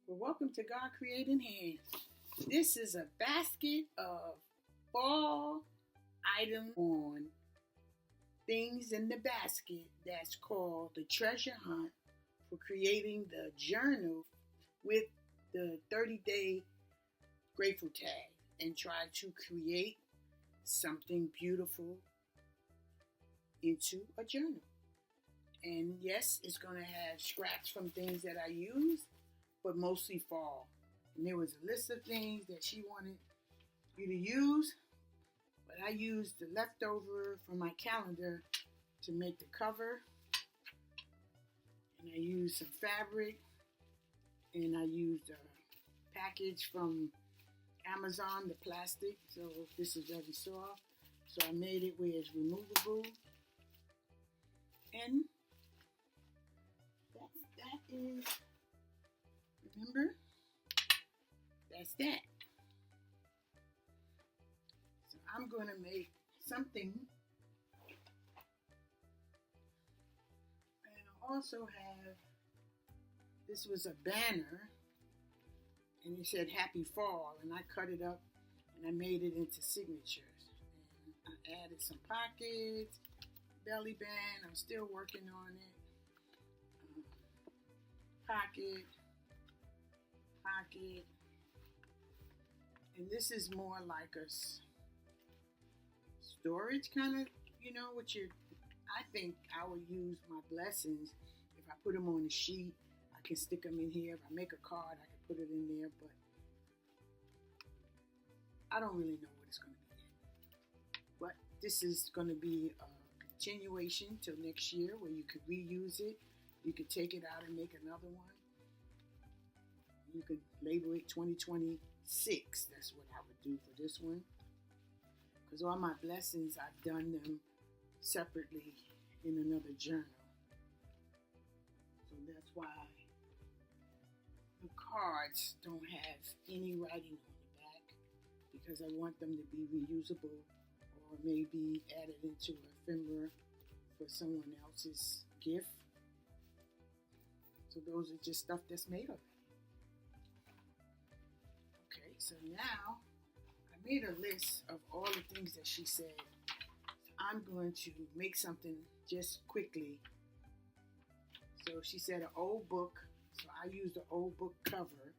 Well, welcome to God Creating Hands. This is a basket of fall items on things in the basket that's called the treasure hunt for creating the journal with the 30-day grateful tag and try to create something beautiful into a journal. And yes, it's going to have scraps from things that I use, but mostly fall. And there was a list of things that she wanted you to use, but I used the leftover from my calendar to make the cover. And I used some fabric, and I used a package from Amazon, the plastic. So this is very soft. So I made it where it's removable. And that is, remember, that's that. So I'm going to make something. And I also have, this was a banner, and it said Happy Fall, and I cut it up and I made it into signatures. And I added some pockets, belly band, I'm still working on it. Pocket, and this is more like a storage kind of, with your, I think I would use my blessings. If I put them on a sheet, I can stick them in here. If I make a card, I can put it in there, but I don't really know what it's going to be yet. But this is going to be a continuation till next year where you could reuse it. You could take it out and make another one. You could label it 2026. That's what I would do for this one. Because all my blessings, I've done them separately in another journal. So that's why the cards don't have any writing on the back. Because I want them to be reusable or maybe added into an ephemera for someone else's gift. So those are just stuff that's made of it. Okay, so now I made a list of all the things that she said. So I'm going to make something just quickly. So she said an old book. So I used the old book cover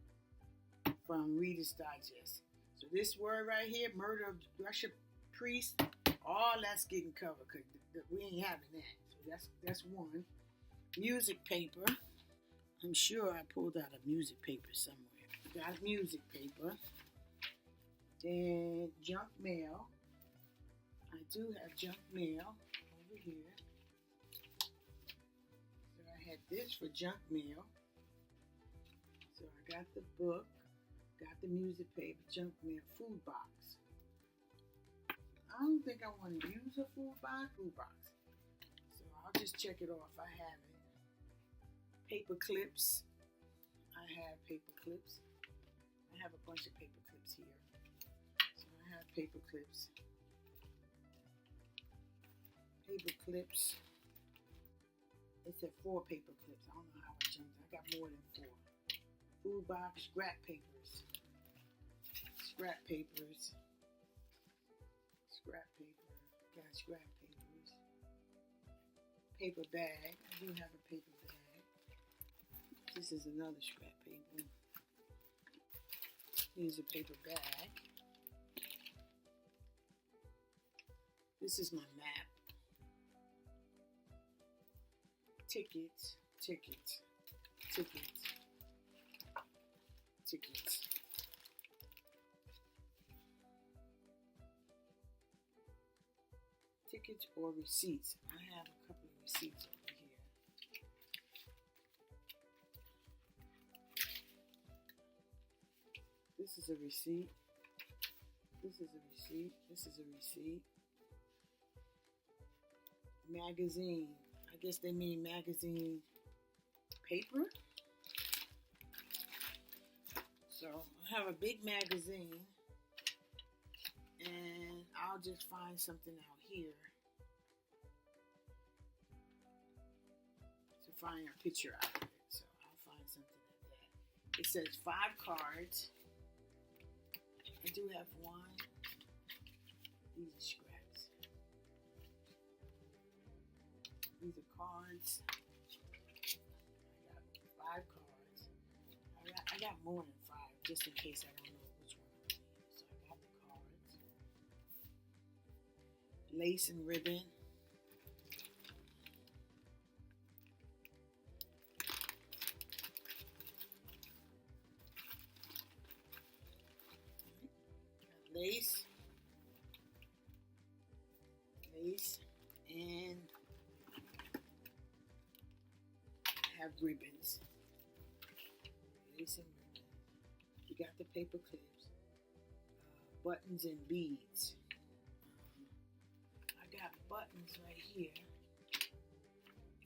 from Reader's Digest. So this word right here, murder of Russian priest, all that's getting covered because we ain't having that. So that's one. Music paper. I'm sure I pulled out a music paper somewhere. Got music paper. Then junk mail. I do have junk mail over here. So I had this for junk mail. So I got the book, got the music paper, junk mail, food box. I don't think I want to use a food box. So I'll just check it off. I have it. Paper clips. I have paper clips. I have a bunch of paper clips here. So I have paper clips. Paper clips. It said 4 paper clips. I don't know how I jumped. I got more than 4. Food box, scrap papers. Scrap papers. Scrap paper. Got scrap papers. Paper bag. I do have a paper bag. This is another scrap paper. Here's a paper bag. This is my map. Tickets. Tickets. Tickets or receipts. I have a couple of receipts over here. This is a receipt. This is a receipt. This is a receipt. Magazine. I guess they mean magazine paper. So I have a big magazine. And I'll just find something out here to find a picture out of it. So I'll find something like that. It says 5 cards. I do have one. These are scraps. These are cards. I got 5 cards. I got more than 5, just in case I don't know which one I need. So I got the cards. Lace and ribbon. Lace, and have ribbons. Lace and ribbon. You got the paper clips, buttons and beads. I got buttons right here,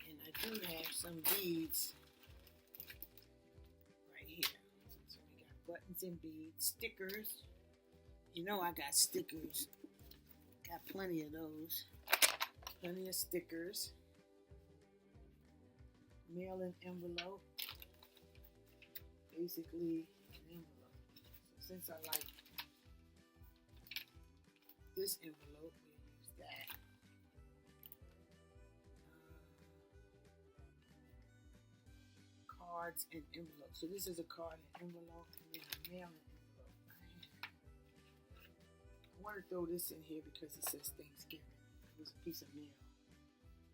and I do have some beads right here. So we got buttons and beads, stickers. You know I got stickers. Got plenty of those. Plenty of stickers. Mailing envelope. Basically an envelope. So since I like this envelope, we'll use that. Cards and envelopes. So this is a card and envelope, and then a mailing envelope. I want to throw this in here because it says Thanksgiving. It was a piece of mail.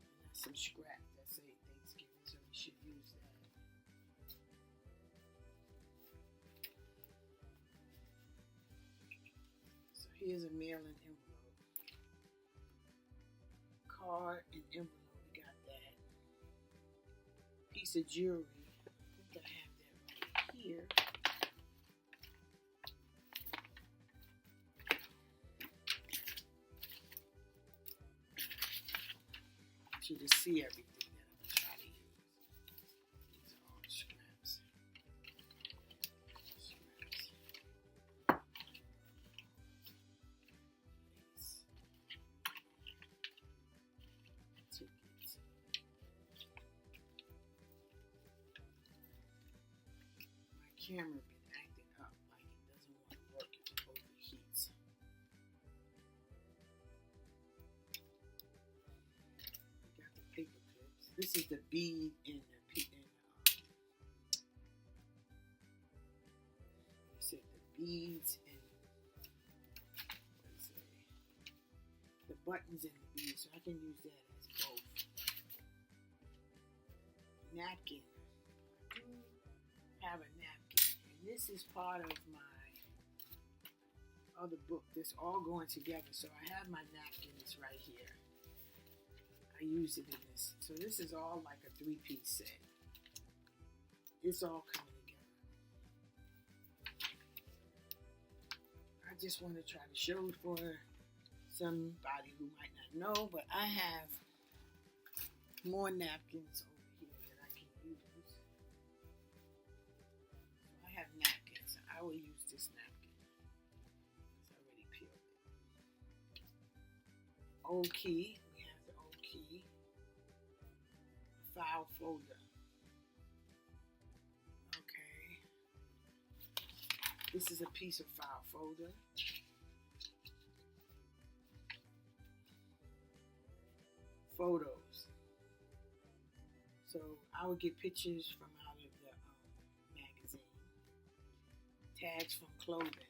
And that's some scrap that say Thanksgiving, so we should use that. So here's a mailing envelope. Card and envelope, we got that. Piece of jewelry. I think I have that right here. You to see everything that I'm going to try to use. These are all scraps. Tickets. My camera been acting up like it doesn't want to work if it overheats. Paper clips. This is the bead and the beads and the buttons and the beads, so I can use that as both. Napkin. I do have a napkin, and this is part of my other book. This all going together, so I have my napkins right here. I use it in this. So this is all like a 3-piece set. It's all coming together. I just want to try to show for somebody who might not know, but I have more napkins over here that I can use. So I have napkins. I will use this napkin. It's already peeled. Old key. File folder. Okay. This is a piece of file folder. Photos. So I would get pictures from out of the magazine. Tags from clothing.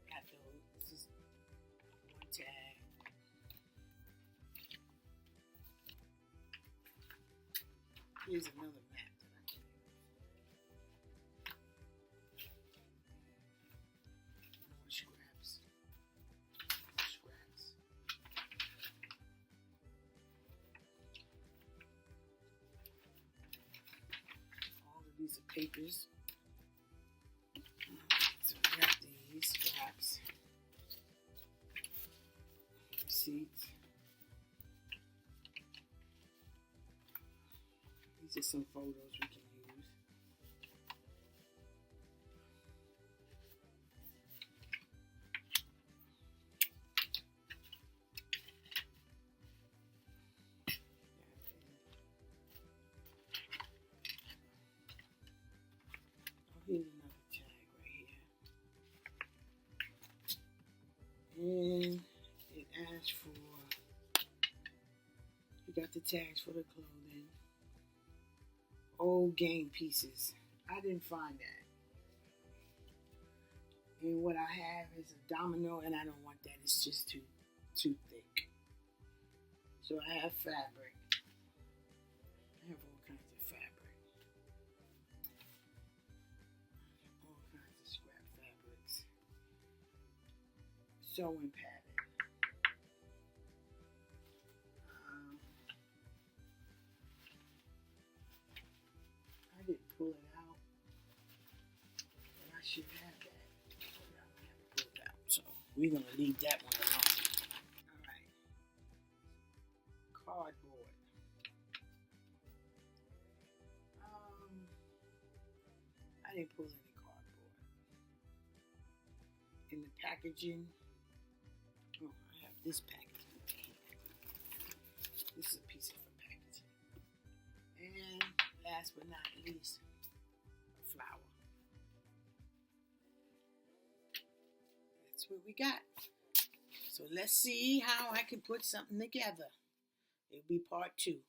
Got those. This is one tag. Here's another map that I can use. More scraps. All of these are papers. So we got these scraps. Receipts. These are some photos we can use. Oh, here's tags for the clothing. Old game pieces. I didn't find that. And what I have is a domino, and I don't want that. It's just too thick. So I have fabric. I have all kinds of fabric. All kinds of scrap fabrics. Sewing pattern. I didn't pull it out, but I should have that. But I don't have it pulled out, so we're gonna leave that one alone. All right, cardboard. I didn't pull any cardboard. In the packaging, oh, I have this packaging right here. This is a piece of packaging. And last but not least, a flower. That's what we got. So let's see how I can put something together. It'll be part 2.